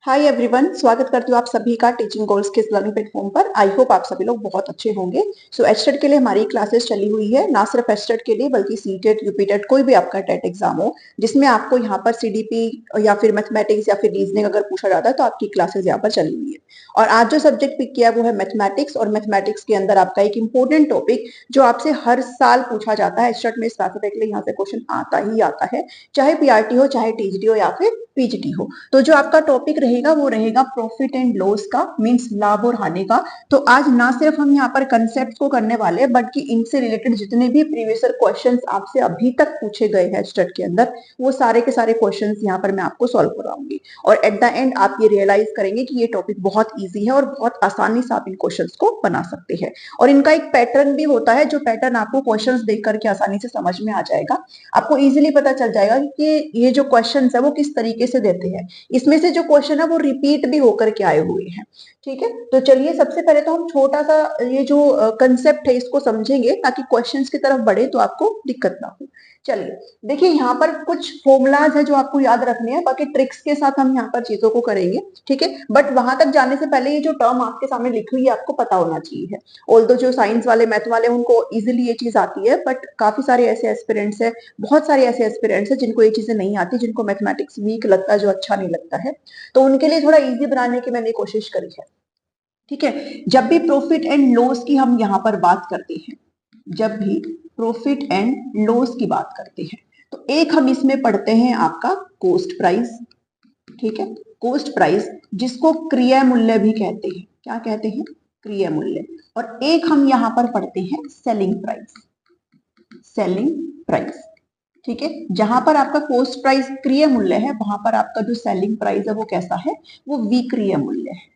Hi everyone, स्वागत करती हूँ आप सभी का टीचिंग गोल्स के लर्निंग प्लेटफॉर्म पर। आई होप आप सभी लोग बहुत अच्छे होंगे। सो एचटेट के लिए हमारी क्लासेस चली हुई है, ना सिर्फ एचटेट के लिए बल्कि सीटेट, यूपीटेट, कोई भी आपका टेट एग्जाम हो जिसमें आपको यहाँ पर सीडीपी या फिर मैथमेटिक्स या फिर रीजनिंग अगर पूछा जाता है तो आपकी क्लासेस यहाँ पर चली हुई है। और आज जो सब्जेक्ट पिक किया वो है मैथमेटिक्स, और मैथमेटिक्स के अंदर आपका एक इंपॉर्टेंट टॉपिक जो आपसे हर साल पूछा जाता है एचटेट में, स्पेसिफिकली यहाँ से क्वेश्चन आता ही आता है, चाहे पीआरटी हो, चाहे टीजीटी हो या फिर पीजीटी हो। तो जो आपका टॉपिक रहेगा वो रहेगा प्रॉफिट एंड लॉस का, मींस लाभ और हानि का। तो आज ना सिर्फ हम यहाँ पर कंसेप्ट को करने वाले हैं, बल्कि इनसे रिलेटेड जितने भी प्रीवियस क्वेश्चंस आपसे अभी तक पूछे गए हैं स्टड के अंदर, वो सारे के सारे क्वेश्चंस यहाँ पर मैं आपको सॉल्व कराऊंगी। और एट द एंड आप ये रियलाइज करेंगे कि ये टॉपिक बहुत ईजी है और बहुत आसानी से आप इन क्वेश्चन को बना सकते हैं। और इनका एक पैटर्न भी होता है, जो पैटर्न आपको क्वेश्चन देख करके आसानी से समझ में आ जाएगा। आपको इजीली पता चल जाएगा कि ये जो क्वेश्चन है वो किस तरीके से देते हैं। इसमें से जो क्वेश्चन है वो रिपीट भी होकर के आए हुए हैं। ठीक है, तो चलिए सबसे पहले तो हम छोटा सा ये जो कंसेप्ट है इसको समझेंगे, ताकि क्वेश्चंस की तरफ बढ़े तो आपको दिक्कत ना हो। चलिए देखिए, यहाँ पर कुछ फॉर्मूलाज है जो आपको याद रखने हैं, बाकी ट्रिक्स के साथ हम यहाँ पर चीजों को करेंगे। ठीक है, बट वहां तक जाने से पहले ये जो टर्म आपके सामने लिखी हुई है आपको पता होना चाहिए। ऑल्दो जो साइंस वाले, मैथ वाले, उनको इजिली ये चीज आती है, बट काफी सारे ऐसे एस्पिरेंट्स है, बहुत सारे ऐसे एस्पिरेंट्स है जिनको ये चीजें नहीं आती, जिनको मैथमेटिक्स वीक लगता है, जो अच्छा नहीं लगता है। तो उनके लिए थोड़ा इजी बनाने की मैंने कोशिश करी है। ठीक है, जब भी प्रॉफिट एंड लॉस की हम यहाँ पर बात करते हैं, जब भी प्रॉफिट एंड लॉस की बात करते हैं, तो एक हम इसमें पढ़ते हैं आपका कॉस्ट प्राइस। ठीक है, कॉस्ट प्राइस जिसको क्रय मूल्य भी कहते हैं। क्या कहते हैं? क्रय मूल्य। और एक हम यहाँ पर पढ़ते हैं सेलिंग प्राइस। सेलिंग प्राइस, ठीक है, जहां पर आपका कॉस्ट प्राइस क्रय मूल्य है, वहां पर आपका जो सेलिंग प्राइस है वो कैसा है? वो विक्रय मूल्य है।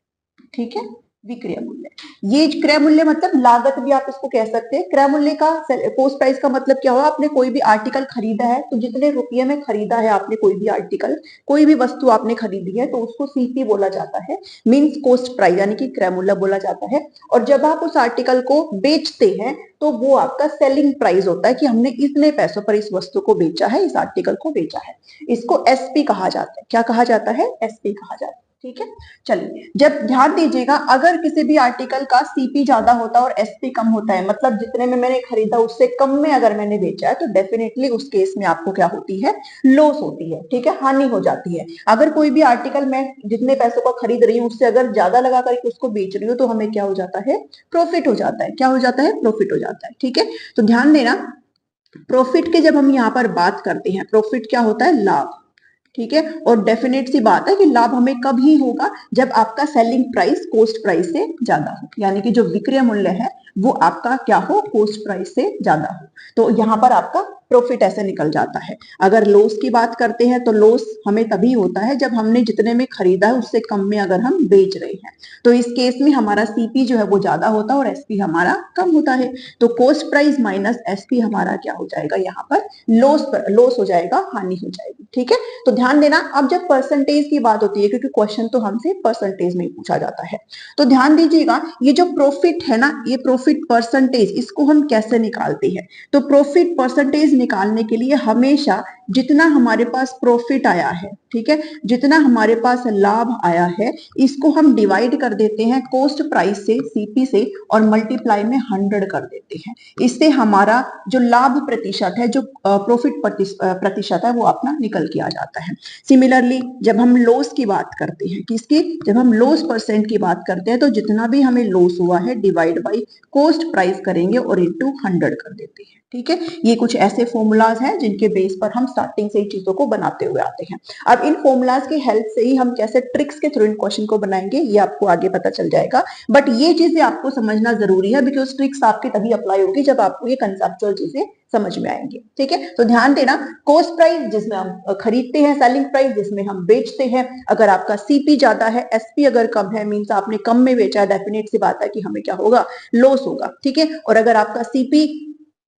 ठीक है, विक्रय मूल्य। ये क्रय मूल्य मतलब लागत भी आप इसको कह सकते हैं। क्रय मूल्य का, कॉस्ट प्राइस का मतलब क्या हुआ? आपने कोई भी आर्टिकल खरीदा है, तो जितने रुपये में खरीदा है आपने कोई भी आर्टिकल, कोई भी वस्तु आपने खरीदी है, तो उसको सीपी बोला जाता है, मींस कॉस्ट प्राइस, यानी कि क्रय मूल्य बोला जाता है। और जब आप उस आर्टिकल को बेचते हैं तो वो आपका सेलिंग प्राइस होता है, कि हमने इतने पैसों पर इस वस्तु को बेचा है, इस आर्टिकल को बेचा है। इसको एसपी कहा जाता है। क्या कहा जाता है? एसपी कहा जाता है। ठीक है, चलिए जब ध्यान दीजिएगा, अगर किसी भी आर्टिकल का सीपी ज्यादा होता है और एसपी कम होता है, मतलब जितने में मैंने खरीदा उससे कम में अगर मैंने बेचा है, तो डेफिनेटली उस केस में आपको क्या होती है? लॉस होती है। ठीक है, हानि हो जाती है। अगर कोई भी आर्टिकल मैं जितने पैसों का खरीद रही हूँ उससे अगर ज्यादा लगा करके उसको बेच रही हूँ, तो हमें क्या हो जाता है? प्रॉफिट हो जाता है। क्या हो जाता है? प्रॉफिट हो जाता है। ठीक है, तो ध्यान देना, प्रॉफिट के जब हम यहाँ पर बात करते हैं, प्रॉफिट क्या होता है? लाभ। ठीक है, और डेफिनेट सी बात है कि लाभ हमें कब ही होगा? जब आपका सेलिंग प्राइस कॉस्ट प्राइस से ज्यादा हो, यानी कि जो विक्रय मूल्य है वो आपका क्या हो? कॉस्ट प्राइस से ज्यादा हो। तो यहाँ पर आपका प्रॉफिट ऐसे निकल जाता है। अगर लॉस की बात करते हैं तो लॉस हमें तभी होता है जब हमने जितने में खरीदा है उससे कम में अगर हम बेच रहे हैं, तो इस केस में हमारा सीपी जो है वो ज्यादा होता है और एसपी हमारा कम होता है। तो कॉस्ट प्राइस माइनस एसपी हमारा क्या हो जाएगा? यहाँ पर लॉस हो जाएगा, हानि हो जाएगी। ठीक है, तो ध्यान देना, अब जब परसेंटेज की बात होती है, क्योंकि क्वेश्चन तो हमसे परसेंटेज में पूछा जाता है, तो ध्यान दीजिएगा, ये जो प्रॉफिट है ना, ये प्रॉफिट परसेंटेज, इसको हम कैसे निकालते हैं? तो प्रॉफिट परसेंटेज निकालने के लिए हमेशा जितना हमारे पास प्रॉफिट आया है, ठीक है, जितना हमारे पास लाभ आया है, इसको हम डिवाइड कर देते हैं कॉस्ट प्राइस से, सीपी से, और मल्टीप्लाई में 100 कर देते हैं। इससे हमारा जो लाभ प्रतिशत है, जो प्रॉफिट प्रतिशत है, वो अपना निकल के आ जाता है। सिमिलरली जब हम लॉस की बात करते हैं, किसकी? जब हम लॉस परसेंट की बात करते हैं, तो जितना भी हमें लॉस हुआ है डिवाइड बाई कॉस्ट प्राइस करेंगे और इनटू 100 कर देते हैं। ठीक है, ये कुछ ऐसे फॉर्मूलाज हैं जिनके बेस पर हम स्टार्टिंग से ही चीजों को बनाते हुए आते हैं। अब इन फॉर्मूलाज की हेल्प से ही हम कैसे ट्रिक्स के थ्रू इन क्वेश्चन को बनाएंगे, ये आपको आगे पता चल जाएगा। बट ये चीजें आपको समझना जरूरी है, बिकॉज ट्रिक्स आपकी तभी अप्लाई होगी जब आपको ये कंसेप्चुअल चीजें समझ में आएंगे। ठीक है, तो ध्यान देना, कॉस्ट प्राइस जिसमें हम खरीदते हैं, सेलिंग प्राइस जिसमें हम बेचते हैं। अगर आपका सीपी ज्यादा है, एसपी अगर कम है, मींस आपने कम में बेचा है, डेफिनेट सी बात है कि हमें क्या होगा? लॉस होगा। ठीक है, और अगर आपका सीपी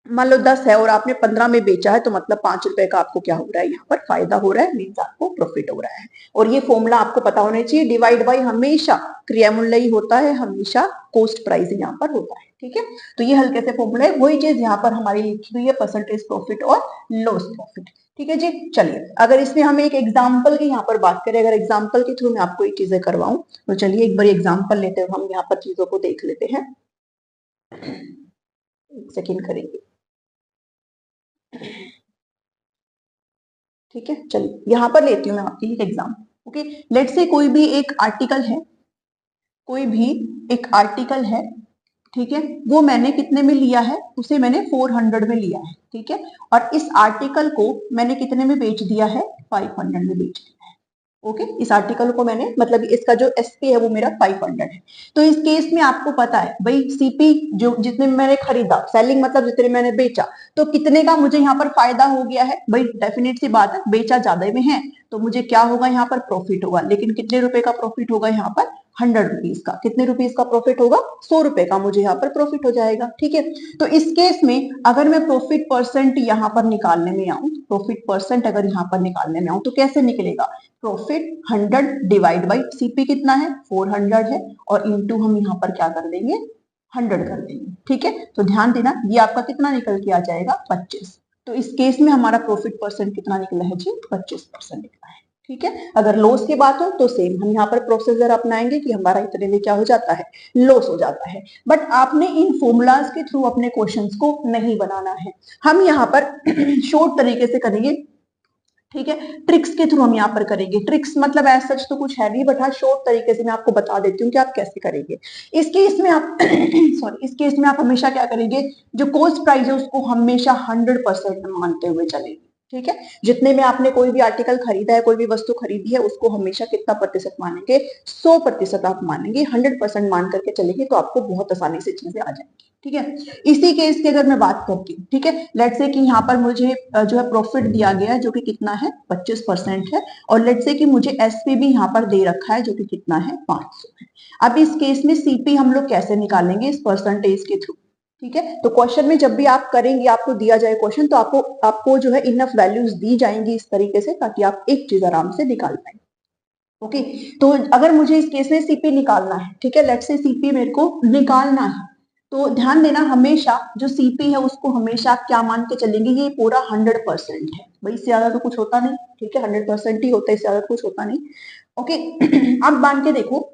मान लो 10 है और आपने 15 में बेचा है, तो मतलब 5 रुपए का आपको क्या हो रहा है, यहाँ पर फायदा हो रहा है, मीन्स आपको प्रॉफिट हो रहा है। और ये फॉर्मूला आपको पता होना चाहिए, डिवाइड बाई हमेशा क्रियामूल्य ही होता है, हमेशा कॉस्ट प्राइस यहाँ पर होता है। ठीक है, तो ये हल्के से फॉर्मूला है, वही चीज यहाँ पर हमारी लिखी हुई है, परसेंटेज प्रॉफिट और लॉस प्रॉफिट। ठीक है जी, चलिए अगर इसमें हम एक एग्जाम्पल की यहाँ पर बात करें, अगर एग्जाम्पल के थ्रू मैं आपको ये चीजें करवाऊं, तो चलिए एक बार एग्जाम्पल लेते हुए हम यहाँ पर चीजों को देख लेते हैं। एक सेकेंड करेंगे। ठीक है, चलिए यहाँ पर लेती हूँ मैं आपकी एक एग्जाम। ओके, लेट से कोई भी एक आर्टिकल है, कोई भी एक आर्टिकल है, ठीक है, वो मैंने कितने में लिया है, उसे मैंने 400 में लिया है। ठीक है, और इस आर्टिकल को मैंने कितने में बेच दिया है, 500 में बेच दिया है। ओके, इस आर्टिकल को मैंने, मतलब इसका जो एसपी है वो मेरा 500 है। तो इस केस में आपको पता है भाई, सीपी जो जितने में मैंने खरीदा, सेलिंग मतलब जितने मैंने बेचा, तो कितने का मुझे यहाँ पर फायदा हो गया है भाई, डेफिनेट सी बात है, बेचा ज्यादा में है तो मुझे क्या होगा, यहाँ पर प्रॉफिट होगा। लेकिन कितने रुपए का प्रॉफिट होगा यहाँ पर, 100 रुपीज का। कितने रुपीज का प्रॉफिट होगा, 100 रुपए का मुझे यहाँ पर प्रॉफिट हो जाएगा। ठीक है, तो इस केस में अगर मैं प्रॉफिट परसेंट यहाँ पर निकालने में आऊं, प्रॉफिट परसेंट अगर यहाँ पर निकालने में आऊं, तो कैसे निकलेगा, प्रॉफिट 100 डिवाइड बाई सीपी कितना है, 400 है, और इंटू हम यहाँ पर क्या कर देंगे, 100 कर देंगे। ठीक है, तो ध्यान देना, ये आपका कितना निकल के आ जाएगा, 25। तो इस केस में हमारा प्रॉफिट परसेंट कितना निकला है जी, 25% निकला है। ठीक है, अगर लॉस की बात हो तो सेम हम यहाँ पर प्रोसीजर अपनाएंगे कि हमारा इतने में क्या हो जाता है, लॉस हो जाता है। बट आपने इन फॉर्मूलाज के थ्रू अपने क्वेश्चंस को नहीं बनाना है, हम यहाँ पर शॉर्ट तरीके से करेंगे। ठीक है, ट्रिक्स के थ्रू हम यहाँ पर करेंगे। ट्रिक्स मतलब ऐसा सच तो कुछ है नहीं, बट हाँ शॉर्ट तरीके से मैं आपको बता देती हूँ कि आप कैसे करेंगे। इस केस में आप सॉरी, इस केस में आप हमेशा क्या करेंगे, जो कॉस्ट प्राइस है उसको हमेशा 100% मानते हुए चलेंगे। ठीक है, जितने में आपने कोई भी आर्टिकल खरीदा है, कोई भी वस्तु खरीदी है, उसको हमेशा कितना प्रतिशत मानेंगे, 100% आप मानेंगे। 100% मान करके चलेंगे तो आपको बहुत आसानी से चीजें आ जाएंगी। ठीक है, इसी केस की अगर मैं बात करती हूँ, ठीक है, लेट से कि यहाँ पर मुझे जो है प्रॉफिट दिया गया है जो कि कितना है, 25% है, और लेट से कि मुझे एसपी भी यहाँ पर दे रखा है जो कि कितना है, 500 है। अब इस केस में सीपी हम लोग कैसे निकालेंगे, इस परसेंटेज के थ्रू। ठीक है, तो क्वेश्चन में जब भी आप करेंगे, आपको दिया जाए क्वेश्चन, तो आपको जो है इनफ वैल्यूज दी जाएंगी इस तरीके से, ताकि आप एक चीज आराम से निकाल पाए। ओके, तो अगर मुझे इस केस में सीपी निकालना है, ठीक है, लेट से सीपी मेरे को निकालना है, तो ध्यान देना, हमेशा जो सीपी है उसको हमेशा आप क्या मान के चलेंगे, ये पूरा 100% है भाई, इससे ज्यादा तो कुछ होता नहीं। ठीक है, 100% ही होता है, इससे ज्यादा कुछ होता नहीं। ओके, अब मान के देखो,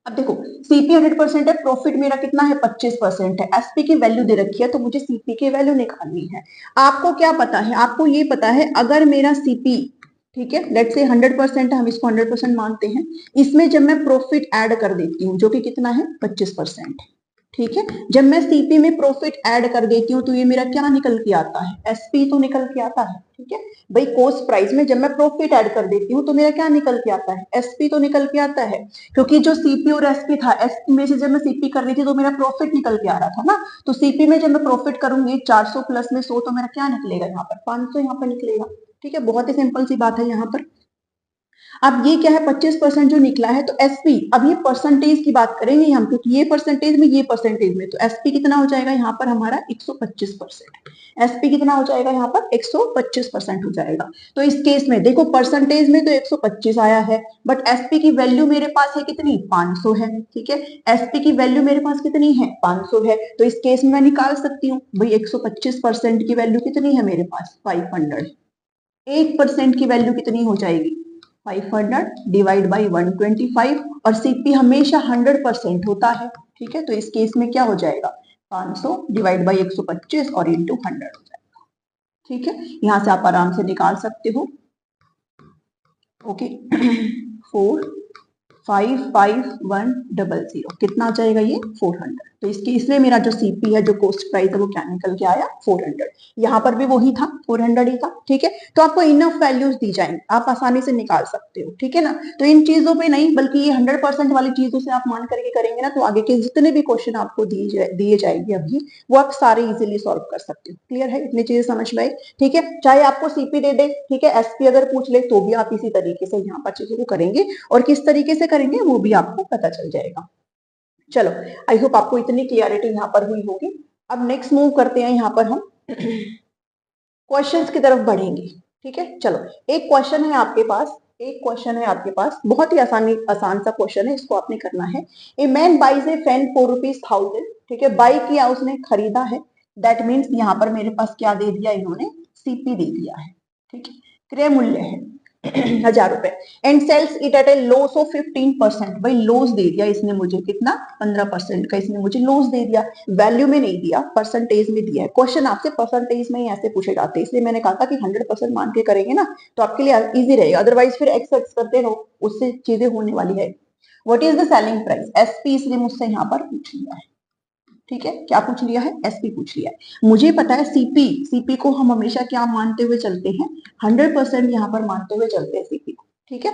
अब देखो सीपी 100% है, प्रॉफिट मेरा कितना है, 25% है, एसपी की वैल्यू दे रखी है, तो मुझे सीपी की वैल्यू निकालनी है। आपको क्या पता है, आपको ये पता है, अगर मेरा सीपी, ठीक है, लेट से 100% है, हम इसको 100% मानते हैं, इसमें जब मैं प्रॉफिट ऐड कर देती हूँ जो कि कितना है, 25% है। ठीक है, जब मैं सीपी में प्रॉफिट ऐड कर देती हूँ तो ये मेरा क्या निकल के आता है, एसपी तो निकल के आता है। ठीक है भाई, कॉस्ट प्राइस में जब मैं प्रॉफिट ऐड कर देती हूँ तो मेरा क्या निकल के आता है, एसपी तो निकल के आता है। क्योंकि जो सीपी और एसपी था, एसपी में से जब मैं सीपी कर रही थी तो मेरा प्रॉफिट निकल के आ रहा था ना, तो सीपी में जब मैं प्रॉफिट करूंगी 400 प्लस में 100, तो मेरा क्या निकलेगा यहाँ पर, 500 यहाँ पर निकलेगा। ठीक है, बहुत ही सिंपल सी बात है यहाँ पर। अब ये क्या है, 25% जो निकला है, तो एसपी, अब ये परसेंटेज की बात करेंगे हम, क्योंकि ये परसेंटेज में, ये परसेंटेज में, तो एसपी कितना हो जाएगा यहाँ पर हमारा, 125%। एसपी कितना हो जाएगा यहाँ पर, 125% हो जाएगा। तो इस केस में देखो, परसेंटेज में तो 125 आया है, बट एसपी की वैल्यू मेरे पास है कितनी, 500 है। ठीक है, एसपी की वैल्यू मेरे पास कितनी है, 500 है, तो इस केस में मैं निकाल सकती हूँ भाई, 125% की वैल्यू कितनी है मेरे पास, 500। 1% की वैल्यू कितनी हो जाएगी, 500 डिवाइड बाई 125, और सीपी हमेशा 100% होता है। ठीक है, तो इस केस में क्या हो जाएगा, 500 डिवाइड बाई 125 और इंटू 100 हो जाएगा। ठीक है, यहां से आप आराम से निकाल सकते हो। ओके, 4,551,000 कितना आ जाएगा ये, 400। तो इसके इसलिए मेरा जो सीपी है, जो कॉस्ट प्राइस है, वो क्या निकल के आया, 400। यहाँ पर भी वही था, 400 ही था। ठीक है, तो आपको इनफ वैल्यूज दी जाएंगे, आप आसानी से निकाल सकते हो। ठीक है ना, तो इन चीजों पे नहीं, बल्कि ये 100% वाली चीजों से आप मान करके करेंगे ना, तो आगे के जितने भी क्वेश्चन आपको दिए जाएंगे अभी, वो आप सारे इजिली सॉल्व कर सकते हो। क्लियर है, इतनी चीजें समझ में आई। ठीक है, चाहे आपको सीपी दे दे, ठीक है, एसपी अगर पूछ ले तो भी आप इसी तरीके से यहाँ पर चीजों को करेंगे, और किस तरीके से करेंगे वो भी आपको पता चल जाएगा। चलो, आई होप आपको इतनी क्लियरिटी यहाँ पर हुई होगी। अब नेक्स्ट मूव करते हैं, यहाँ पर हम क्वेश्चंस की तरफ बढ़ेंगे। ठीक है, चलो एक क्वेश्चन है आपके पास, एक क्वेश्चन है आपके पास, बहुत ही आसान सा क्वेश्चन है, इसको आपने करना है। A man buys a fan for ₹1000। ठीक है, बाई किया, उसने खरीदा है। दैट मीन्स यहाँ पर मेरे पास क्या दे दिया इन्होंने, सीपी दे दिया है। ठीक है, क्रय मूल्य है 1000 रुपए। And sells it at a loss of 15%। भाई लॉस दे दिया इसने मुझे, कितना, 15% का इसने मुझे लॉस दे दिया। वैल्यू में नहीं दिया, परसेंटेज में दिया है। क्वेश्चन आपसे परसेंटेज में ही ऐसे पूछे जाते हैं, इसलिए मैंने कहा था कि 100% मान के करेंगे ना तो आपके लिए इजी रहेगा, अदरवाइज फिर एक्स एक्स करते रहो, उससे चीजें होने वाली है। What is the selling price, SP इसने मुझसे यहाँ पर पूछ लिया है। ठीक है, क्या पूछ लिया है, एसपी पूछ लिया है। मुझे पता है सीपी, सीपी को हम हमेशा क्या मानते हुए चलते हैं, 100% यहाँ पर मानते हुए चलते हैं सीपी को। ठीक है,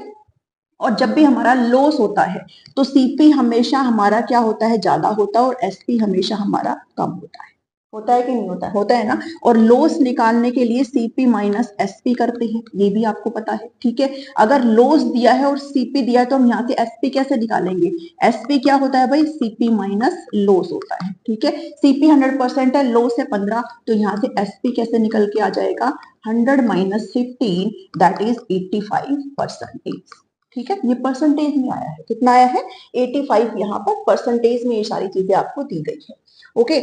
और जब भी हमारा लॉस होता है तो सीपी हमेशा हमारा क्या होता है, ज्यादा होता है, और एसपी हमेशा हमारा कम होता है कि नहीं होता है, होता है ना। और लॉस निकालने के लिए सीपी माइनस एसपी करते हैं, ये भी आपको पता है। ठीक है, अगर लॉस दिया है और सीपी दिया है तो हम यहाँ से एसपी कैसे निकालेंगे, एसपी क्या होता है भाई, सीपी माइनस लॉस होता है। ठीक है, सीपी 100% है, लॉस है 15, तो यहाँ से एसपी कैसे निकल के आ जाएगा, 100 माइनस 15 दैट इज 85%। ठीक है, ये परसेंटेज में आया है, कितना आया है, 85। यहाँ पर परसेंटेज में ये सारी चीजें आपको दी गई है। ओके,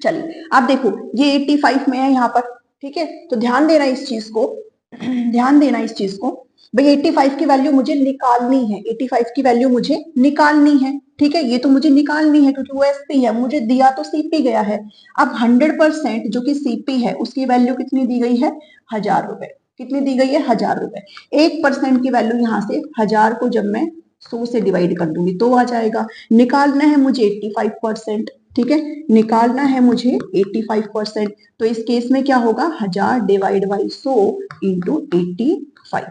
चलिए आप देखो ये 85 में है यहाँ पर। ठीक है, तो ध्यान देना इस चीज को, ध्यान देना इस चीज को। भाई 85 की वैल्यू मुझे निकालनी है, 85 की वैल्यू मुझे निकालनी है। ठीक है, ये तो मुझे निकालनी है क्योंकि वो एसपी है, मुझे दिया तो सीपी गया है। अब 100% जो कि सीपी है उसकी वैल्यू कितनी दी गई है, 1000 रुपए। कितनी दी गई है, 1000 रुपए। 1% की वैल्यू यहाँ से 1000 को जब मैं 100 से डिवाइड कर दूंगी तो आ जाएगा। निकालना है मुझे 85%। ठीक है, निकालना है मुझे 85%, तो इस केस में क्या होगा, 1000 डिवाइड बाई 100 इंटू 85।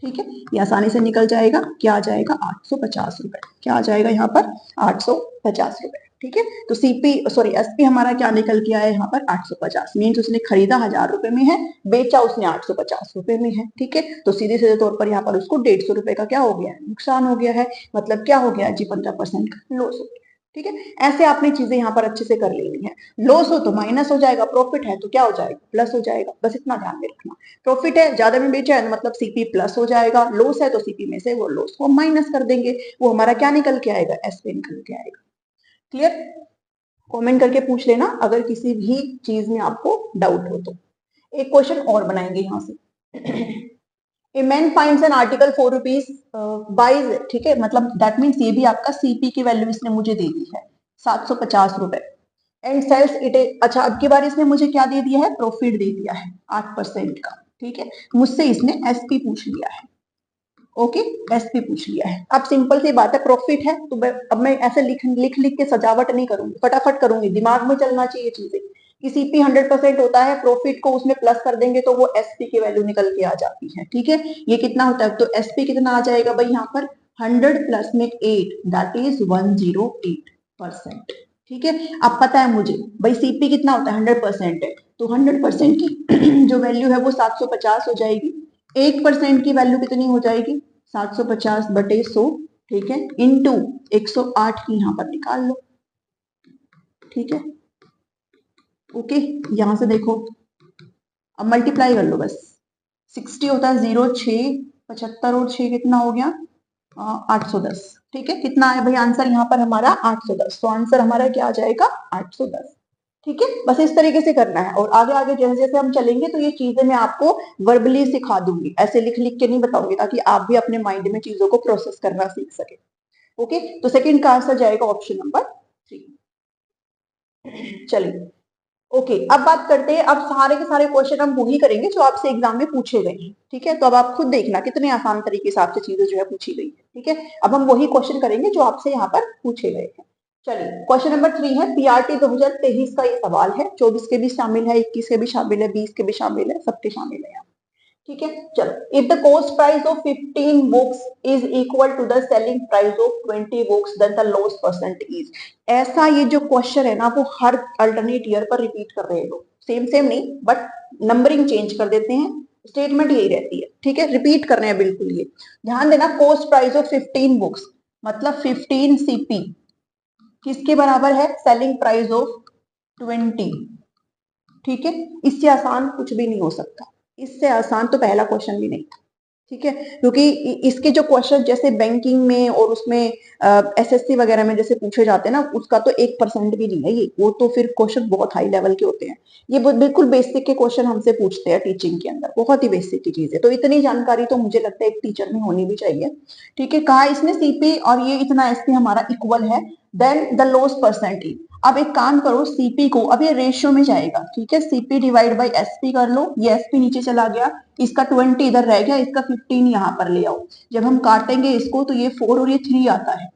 ठीक है, ये आसानी से निकल जाएगा, क्या आ जाएगा, 850 रुपए। क्या आ जाएगा यहाँ पर, 850 रुपए। ठीक है, तो सीपी सॉरी एसपी हमारा क्या निकल के आया यहाँ पर, 850। मीन्स उसने खरीदा 1000 रुपए में है, बेचा उसने 850 रुपए में है। ठीक है, तो सीधे सीधे तौर पर यहाँ पर उसको 150 रुपए का क्या हो गया है, नुकसान हो गया है। मतलब क्या हो गया जी, 15% का लॉस हो गया। ठीक है, ऐसे आपने चीजें यहाँ पर अच्छे से कर लेनी है। लॉस हो तो माइनस हो जाएगा, प्रॉफिट है तो क्या हो जाएगा, प्लस हो जाएगा, बस इतना ध्यान में रखना। प्रॉफिट है, ज्यादा में बेचा है मतलब सीपी प्लस हो जाएगा, लॉस है तो सीपी में से वो लॉस को माइनस कर देंगे, वो हमारा क्या निकल के आएगा, एसपी निकल के आएगा। क्लियर, कमेंट करके पूछ लेना अगर किसी भी चीज में आपको डाउट हो तो। एक क्वेश्चन और बनाएंगे यहाँ से। A man finds an article ₹4 buys. ठीक है, मतलब दैट मीन्स ये भी आपका सीपी की वैल्यू इसने मुझे दे दी है 750 रुपए। एंड सेल्स इट, अच्छा अब की बार इसने मुझे क्या दे दिया है, प्रॉफिट दे दिया है 8% का। ठीक है, मुझसे इसने एसपी पूछ लिया है। ओके, एसपी पूछ लिया है। अब सिंपल सी बात है, प्रॉफिट है तो अब मैं ऐसे लिख लिख लिख के सजावट नहीं करूंगी, फटाफट करूंगी, दिमाग में चलना चाहिए चीजें कि सीपी 100% होता है, प्रॉफिट को उसमें प्लस कर देंगे तो वो एसपी की वैल्यू निकल के आ जाती है। ठीक है, ये कितना होता है, तो एसपी कितना आ जाएगा भाई यहाँ पर, 100 प्लस में 8 दैट इज 108%। ठीक है, अब पता है मुझे भाई सीपी कितना होता है, 100% है, तो 100% की जो वैल्यू है वो 750 हो जाएगी। 1% की वैल्यू कितनी हो जाएगी, 750 बटे 100। ठीक है, इंटू 108 की यहाँ पर निकाल लो। ठीक है, ओके, यहां से देखो, अब मल्टीप्लाई कर लो बस। 60 होता है 0 6 75 और 6 कितना हो गया, 810। ठीक है, कितना है भाई आंसर यहाँ पर हमारा 810, तो आंसर हमारा क्या आ जाएगा, 810। ठीक है, बस इस तरीके से करना है, और आगे आगे जैसे जैसे हम चलेंगे तो ये चीजें मैं आपको वर्बली सिखा दूंगी, ऐसे लिख लिख के नहीं बताऊंगी, ताकि आप भी अपने माइंड में चीजों को प्रोसेस करना सीख सके। ओके, तो सेकंड का आंसर जाएगा ऑप्शन नंबर 3। चलिए, ओके, अब बात करते हैं, अब सारे के सारे क्वेश्चन हम वही करेंगे जो आपसे एग्जाम में पूछे गए हैं। ठीक है, तो अब आप खुद देखना कितने आसान तरीके से आपसे चीजें जो है पूछी गई है। ठीक है, अब हम वही क्वेश्चन करेंगे जो आपसे यहाँ पर पूछे गए हैं। चलिए, क्वेश्चन नंबर 3 है, पीआरटी 2023 का ये सवाल है, 24 के भी शामिल है, 21 के भी शामिल है, 20 के भी शामिल है, सबके शामिल है यहाँ। ठीक है, चलो, if the cost price of 15 books is equal to the selling price of 20 books then the loss percent is. ऐसा ये जो क्वेश्चन है ना वो हर अल्टरनेट ईयर पर रिपीट कर रहे हैं लोग, सेम सेम नहीं बट नंबरिंग चेंज कर देते हैं, स्टेटमेंट यही रहती है। ठीक है, रिपीट कर रहे हैं बिल्कुल ये, ध्यान देना। कॉस्ट प्राइस ऑफ 15 बुक्स मतलब 15 सीपी किसके बराबर है, सेलिंग प्राइस ऑफ 20। ठीक है, इससे आसान कुछ भी नहीं हो सकता, इससे आसान तो पहला क्वेश्चन भी नहीं था। ठीक है, क्योंकि इसके जो क्वेश्चन जैसे बैंकिंग में और उसमें एसएससी वगैरह में जैसे पूछे जाते हैं ना, उसका तो 1% भी नहीं है ये, वो तो फिर क्वेश्चन बहुत हाई लेवल के होते हैं। ये बिल्कुल बेसिक के क्वेश्चन हमसे पूछते हैं टीचिंग के अंदर, बहुत ही बेसिक की चीज है। तो इतनी जानकारी तो मुझे लगता है एक टीचर में होनी भी चाहिए। ठीक है, कहा इसने सीपी और ये इतना एसपी हमारा इक्वल है, देन द लॉस परसेंटेज। अब एक काम करो, सीपी को, अब ये रेशियो में जाएगा। ठीक है, सीपी डिवाइड बाई एसपी कर लो, ये एसपी नीचे चला गया, इसका 20 इधर रह गया, इसका 15 यहाँ पर ले आओ। जब हम काटेंगे इसको तो ये 4 और ये 3 आता है।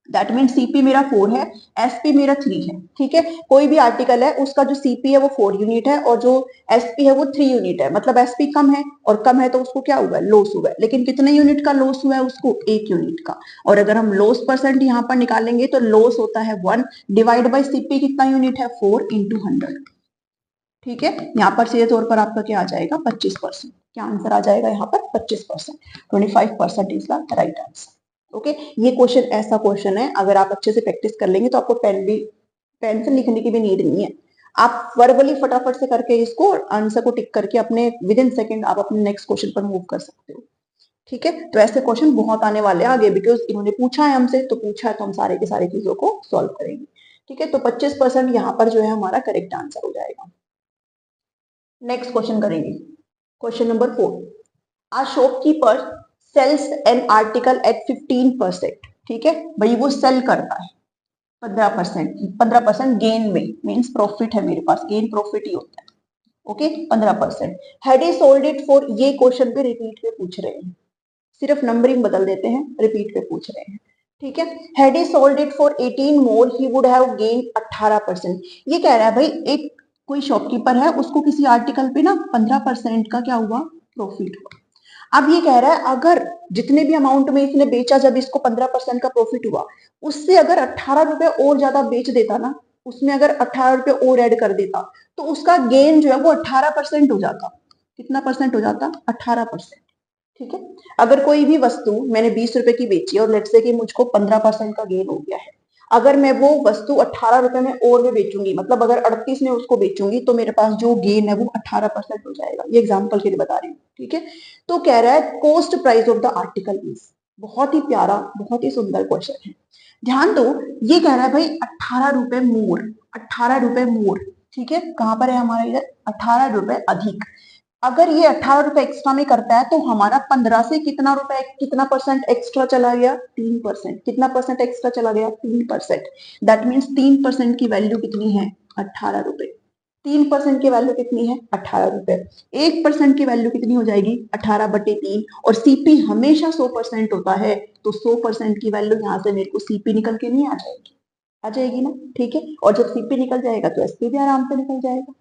दैट मीन सीपी मेरा 4 है, एसपी मेरा 3 है। ठीक है, कोई भी आर्टिकल है उसका जो सीपी है वो 4 यूनिट है और जो एसपी है वो 3 यूनिट है, मतलब एसपी कम है, और कम है तो उसको क्या हुआ है, लॉस हुआ है। लेकिन कितने यूनिट का लॉस हुआ है उसको, 1 यूनिट का। और अगर हम लॉस परसेंट यहाँ पर निकालेंगे तो लॉस होता है 1 डिवाइड बाई सीपी कितना यूनिट है, 4 इंटू 100। ठीक है, यहाँ पर सीधे तौर पर आपका क्या आ जाएगा, 25%। क्या आंसर आ जाएगा यहाँ पर, 25%। 25% is the right answer. Okay, ये क्वेश्चन ऐसा क्वेश्चन है, अगर आप अच्छे से प्रैक्टिस कर लेंगे तो आपको पेन से लिखने की भी नीड नहीं है। आप वर्बली फटाफट से करके इसको आंसर को टिक करके अपने विद इन सेकेंड आप अपने नेक्स्ट क्वेश्चन पर मूव कर सकते हो। ठीक है, तो ऐसे क्वेश्चन बहुत आने वाले हैं आगे, बिकॉज इन्होंने पूछा है हमसे, तो पूछा है तो हम सारे के सारी चीजों को सॉल्व करेंगे। ठीक है, तो 25% यहाँ पर जो है हमारा करेक्ट आंसर हो जाएगा। नेक्स्ट क्वेश्चन करेंगे, question number 4। A shopkeeper sells an article at 15%। ठीक है भाई, वो सेल करता है 15%, 15% गेन में, मीन्स प्रॉफिट है मेरे पास, गेन प्रॉफिट ही होता है। Okay, 15%। Had he sold it for, ये क्वेश्चन पे रिपीट पे पूछ रहे हैं, सिर्फ नंबरिंग बदल देते हैं, रिपीट पे पूछ रहे हैं। ठीक है, had he sold it for 18 more he would have gain 18%। ये कह रहा है भाई, एक कोई शॉपकीपर है, उसको किसी आर्टिकल पे ना 15% का क्या हुआ, प्रॉफिट हुआ। अब ये कह रहा है अगर जितने भी अमाउंट में इसने बेचा, जब इसको 15% का प्रॉफिट हुआ, उससे अगर 18 रुपए और ज्यादा बेच देता ना, उसमें अगर 18 रुपए और ऐड कर देता, तो उसका गेन जो है वो 18% हो जाता। कितना परसेंट हो जाता, 18%। ठीक है, अगर कोई भी वस्तु मैंने 20 रुपए की बेची और लेट्स से कि मुझको 15% का गेन हो गया है, अगर मैं वो वस्तु 18 रुपए में और में बेचूंगी, मतलब अगर 38 में उसको बेचूंगी, तो मेरे पास जो गेन है वो 18% हो जाएगा। ये एग्जांपल के लिए बता रही हूँ। ठीक है, तो कह रहा है cost price of the article is, बहुत ही प्यारा, बहुत ही सुंदर क्वेश्चन है। ध्यान दो, ये कह रहा है भाई 18 रुपए मोर, 18 रुपए मोर। ठीक है, कहां पर है हमारा इधर, 18 रुपए अधिक। अगर ये 18 रुपए एक्स्ट्रा में करता है तो हमारा 15 से कितना रुपए, कितना परसेंट एक्स्ट्रा चला गया, 3%। कितना परसेंट एक्स्ट्रा चला गया, 3%। दैट मीन्स 3% की वैल्यू कितनी है, 18 रुपए। 3% की वैल्यू कितनी है, 18 रुपए। 1% की वैल्यू कितनी हो जाएगी, 18/3। और सीपी हमेशा 100% होता है, तो 100% की वैल्यू यहाँ से मेरे को सीपी निकल के नहीं आ जाएगी, आ जाएगी ना। ठीक है, और जब सीपी निकल जाएगा तो एसपी भी आराम से निकल जाएगा।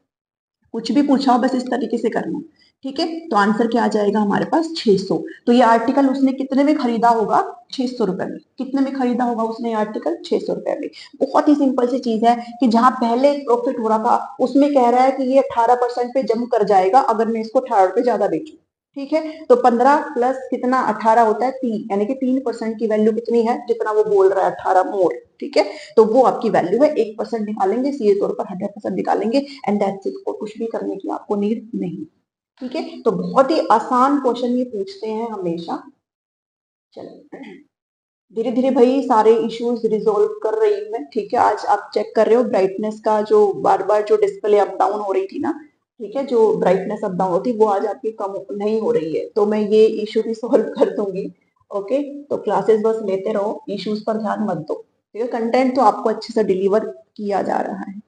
कुछ भी पूछा हो बस इस तरीके से करना। ठीक है, तो आंसर क्या आ जाएगा हमारे पास, 600। तो ये आर्टिकल उसने कितने में खरीदा होगा, 600 रुपए में। कितने में खरीदा होगा उसने आर्टिकल, 600 रुपए में। बहुत ही सिंपल सी चीज है कि जहां पहले प्रॉफिट हो रहा था उसमें कह रहा है कि ये 18% पे जम कर जाएगा अगर मैं इसको 18 रुपए ज्यादा बेचूं। ठीक है, तो 15 प्लस कितना 18 होता है 3, यानी कि 3% की वैल्यू कितनी है, जितना वो बोल रहा है 18 मोर। ठीक है, तो वो आपकी वैल्यू है, 1% निकालेंगे, सीधे तौर पर 100% निकालेंगे, एंड दैट्स इट। और कुछ भी करने की आपको नीड नहीं। ठीक है, तो बहुत ही आसान क्वेश्चन ये पूछते हैं हमेशा। चलो धीरे धीरे भाई सारे इश्यूज रिजोल्व कर रही हूँ मैं। ठीक है, आज आप चेक कर रहे हो ब्राइटनेस का जो बार बार जो डिस्प्ले अप डाउन हो रही थी ना, ठीक है, जो ब्राइटनेस अप डाउन होती वो आज आपकी कम नहीं हो रही है, तो मैं ये इशू भी सॉल्व कर दूंगी। ओके, तो क्लासेस बस लेते रहो, इश्यूज पर ध्यान मत दो। ठीक है, कंटेंट तो आपको अच्छे से डिलीवर किया जा रहा है।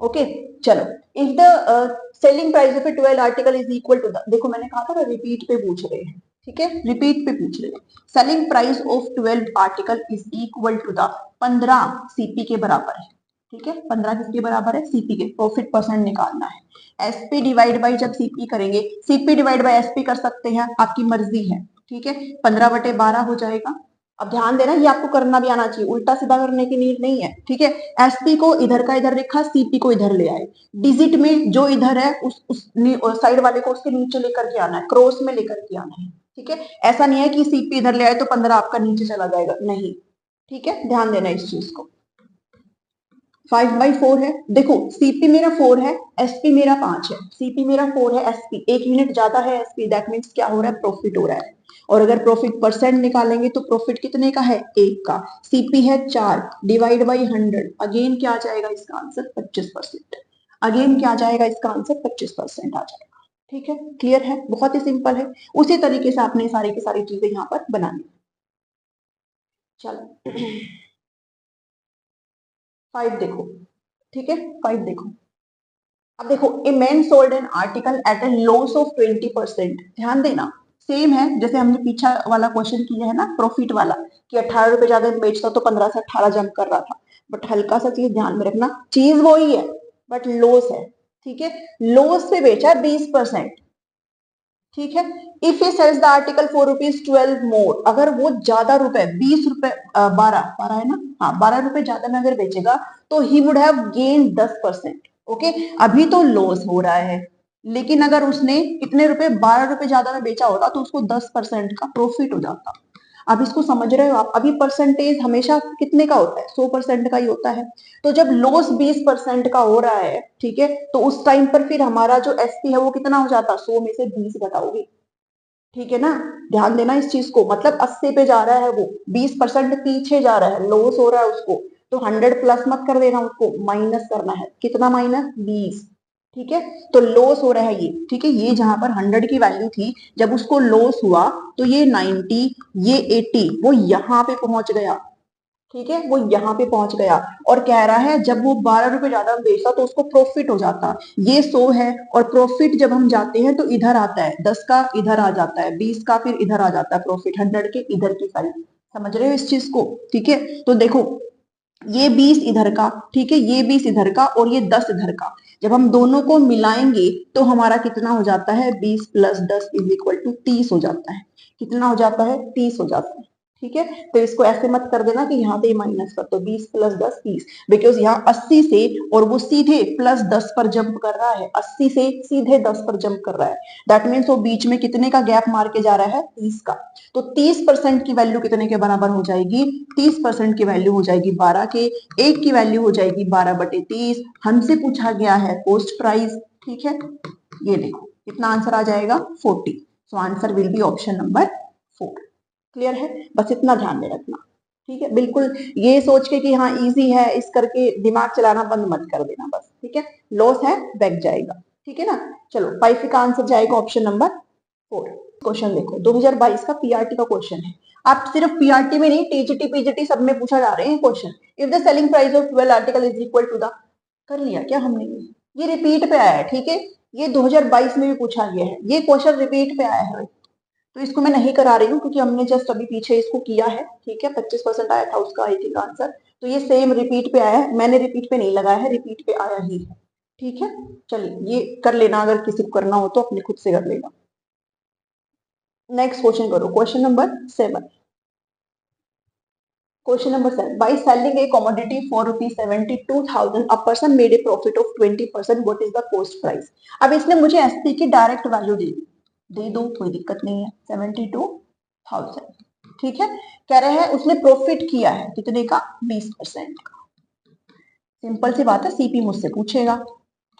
ओके, चलो, if the selling price of a 12 article is equal to the, देखो मैंने कहा था ना रिपीट पे पूछ रहे हैं। ठीक है, रिपीट पे पूछ रहे हैं। Selling price of 12 article is equal to the 15 CP के बराबर है। ठीक है, 15 किसके बराबर है, सीपी के। प्रॉफिट परसेंट निकालना है। एसपी डिवाइड बाई, जब सीपी करेंगे, सीपी डिवाइड बाई एसपी कर सकते हैं, आपकी मर्जी है। ठीक है, 15/12 हो जाएगा। अब ध्यान देना, ये आपको करना भी आना चाहिए, उल्टा सीधा करने की नीड नहीं है। ठीक है, एसपी को इधर का इधर लिखा, सीपी को इधर ले आए। डिजिट में जो इधर है उस साइड वाले को उसके नीचे लेकर के आना है, क्रॉस में लेकर के आना है। ठीक है, ऐसा नहीं है कि सीपी इधर ले आए तो 15 आपका नीचे चला जाएगा, नहीं। ठीक है, ध्यान देना इस चीज को। 5/4 है। देखो सीपी मेरा 4 है, एसपी मेरा 5 है। सीपी मेरा 4 है, एसपी 1 यूनिट ज्यादा है एसपी, दैट मीन्स क्या हो रहा है, प्रॉफिट हो रहा है। और अगर प्रॉफिट परसेंट निकालेंगे तो प्रॉफिट कितने का है, 1 का। सीपी है 4 डिवाइड बाई 100, अगेन क्या आ जाएगा इसका आंसर, 25%। अगेन क्या आ जाएगा इसका आंसर, 25% आ जाएगा। ठीक है, क्लियर है, बहुत ही सिंपल है। उसी तरीके से आपने सारी की सारी चीजें यहाँ पर बनानी। चलो 5 देखो, ठीक है, 5 देखो। अब देखो, a man sold an article at a loss of 20%। ध्यान देना, सेम है जैसे हमने पीछा वाला क्वेश्चन किया है ना, प्रॉफिट वाला, कि 18 रुपए ज्यादा बेचता तो 15 से 18 जंप कर रहा था। बट हल्का सा चीज ध्यान में रखना, चीज वही है बट लॉस है। ठीक है, लॉस पे बेचा 20%। ठीक है, if he sells the article for ₹12 more, अगर वो ज्यादा रुपए 20 रुपए 12 है ना, हाँ 12 रुपए ज्यादा में अगर बेचेगा तो he would have gain 10%। Okay, अभी तो लॉस हो रहा है, लेकिन अगर उसने कितने रुपए, 12 रुपए ज्यादा में बेचा होता तो उसको 10% का प्रॉफिट हो जाता। अब इसको समझ रहे हो आप, अभी परसेंटेज हमेशा कितने का होता है, 100% का ही होता है। तो जब लॉस 20% का हो रहा है, ठीक है, तो उस टाइम पर फिर हमारा जो एसपी है वो कितना हो जाता, 100 में से 20 घटाओगे। ठीक है ना, ध्यान देना इस चीज को, मतलब 80 पे जा रहा है वो, 20% पीछे जा रहा है, लॉस हो रहा है उसको। तो 100 प्लस मत कर देना, उसको माइनस करना है, कितना माइनस, 20। ठीक है, तो लॉस हो रहा है ये। ठीक है, ये जहां पर 100 की वैल्यू थी, जब उसको लॉस हुआ तो ये 90, ये 80, वो यहां पे पहुंच गया। ठीक है, वो यहाँ पे पहुंच गया। और कह रहा है जब वो 12 रुपए ज्यादा बेचता तो उसको प्रॉफिट हो जाता। ये 100 है, और प्रॉफिट जब हम जाते हैं तो इधर आता है, 10 का इधर आ जाता है, 20 का फिर इधर आ जाता है प्रॉफिट, 100 के इधर की साइड। समझ रहे हो इस चीज को। ठीक है, तो देखो ये 20 इधर का, ठीक है, ये 20 इधर का और ये 10 इधर का, जब हम दोनों को मिलाएंगे तो हमारा कितना हो जाता है, 20 प्लस 10 इज इक्वल टू 30 हो जाता है। कितना हो जाता है, 30 हो जाता है। ठीक है, तो इसको ऐसे मत कर देना कि यहाँ पे माइनस कर दो, 20 प्लस 10 30, बिकॉज यहाँ 80 से, और वो सीधे प्लस 10 पर जंप कर रहा है, 80 से सीधे 10 पर जंप कर रहा है। दैट मीन्स वो बीच में कितने का गैप मार के जा रहा है, 30 का। तो 30% की वैल्यू कितने के बराबर हो जाएगी, 30% की वैल्यू हो जाएगी 12 के, एक की वैल्यू हो जाएगी 12/30। हमसे पूछा गया है कॉस्ट प्राइस। ठीक है, ये देखो कितना आंसर आ जाएगा, 40। So answer will be option number 4। Clear है, बस इतना ध्यान में रखना। ठीक है, बिल्कुल ये सोच के कि हाँ इजी है इस करके दिमाग चलाना बंद मत कर देना बस। ठीक है, लॉस है, बैक जाएगा। ठीक है ना, चलो 5 का आंसर जाएगा ऑप्शन नंबर 4। क्वेश्चन देखो, 2022 का पीआरटी का क्वेश्चन है। आप सिर्फ पीआरटी में नहीं, टीजीटी पीजीटी सब में पूछा जा रहे हैं question. If the selling price of 12 article is equal to the, कर लिया क्या हमने, ये रिपीट पे आया है। ठीक है, ये 2022 में भी पूछा गया है, ये क्वेश्चन रिपीट पे आया है। तो इसको मैं नहीं करा रही हूँ क्योंकि हमने जस्ट अभी पीछे इसको किया है। ठीक है, 25% आया था उसका आई थिंक आंसर। तो ये सेम रिपीट पे आया है, मैंने रिपीट पे नहीं लगाया है, रिपीट पे आया ही है। ठीक है, चलिए ये कर लेना, अगर किसी को करना हो तो अपने खुद से कर लेना। नेक्स्ट क्वेश्चन करो, question number 7। Question number 7. By selling a commodity for ₹72,000, a person made a profit of 20%. What is the cost price? अब इसने मुझे एसपी की डायरेक्ट वैल्यू दे दो, कोई दिक्कत नहीं है, 72,000। ठीक है, कह रहे हैं उसने प्रॉफिट किया है कितने का, 20% का। सिंपल सी बात है, सीपी मुझसे पूछेगा।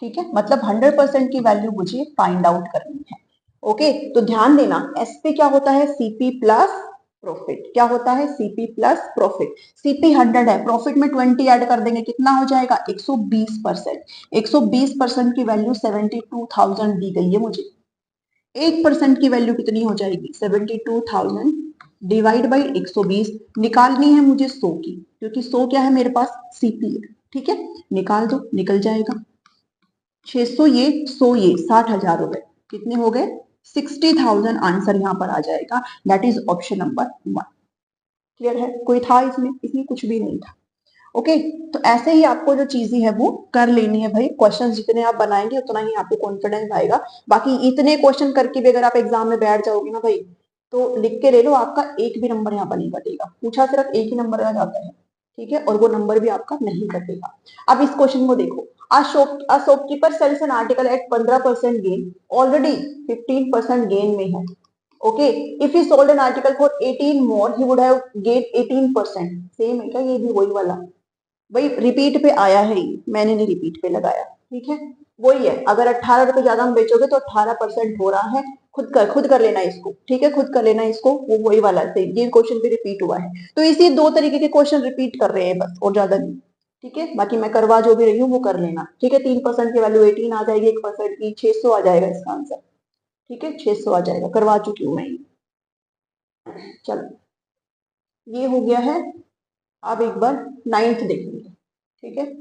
ठीक है, मतलब 100% की वैल्यू मुझे फाइंड आउट करनी है। ओके, तो ध्यान देना, एसपी क्या होता है, सीपी प्लस प्रॉफिट। क्या होता है, सीपी प्लस प्रॉफिट। सीपी 100 है, प्रॉफिट में 20 ऐड कर देंगे, कितना हो जाएगा, 120%। 120% की वैल्यू 72,000 दी गई है मुझे। 1% की वैल्यू कितनी हो जाएगी, 72,000 डिवाइड बाई 120। निकालनी है मुझे 100 की, क्योंकि 100 क्या है मेरे पास, सीपी है। ठीक है, निकाल दो, निकल जाएगा। 600 ये, 100 ये, 60,000 रुपए कितने हो गए, 60,000 आंसर यहाँ पर आ जाएगा। That is option number 1। Clear है, कोई था इसमें, इसमें कुछ भी नहीं था। ओके, तो ऐसे ही आपको जो चीजें है वो कर लेनी है भाई। क्वेश्चंस जितने आप बनाएंगे उतना ही आपको कॉन्फिडेंस आएगा। बाकी इतने क्वेश्चन करके भी अगर आप एग्जाम में बैठ जाओगे ना भाई, तो लिख के ले लो, आपका एक भी नंबर यहाँ पर नहीं कटेगा। पूछा सिर्फ एक ही नंबर आ जाता है। ठीक है, और वो नंबर भी आपका नहीं कटेगा। अब इस क्वेश्चन को देखो, a shopkeeper sells an article at 15% gain, already 15% gain में है। Okay, if he sold an article for 18 more, he would have gain 18%। Same है क्या, ये भी वही वाला। भाई रिपीट पे आया है ये, मैंने नहीं रिपीट पे लगाया, ठीक है। वही है, अगर 18 रुपए ज्यादा हम बेचोगे तो 18% हो रहा है। खुद कर लेना इसको, ठीक है, खुद कर लेना इसको, वो वही वाला है, ये क्वेश्चन भी रिपीट हुआ है। तो इसी दो तरीके के क्वेश्चन रिपीट कर रहे हैं बस, और ज्यादा नहीं, ठीक है। बाकी मैं करवा जो भी रही हूँ वो कर लेना, ठीक है। 3% की वैल्यू 18 आ जाएगी, 1% की 600 आ जाएगा इसका आंसर, ठीक है, 600 आ जाएगा, करवा चुकी हूँ मैं ये। चलो ये हो गया है। अब एक बार नाइन्थ देखेंगे, ठीक है।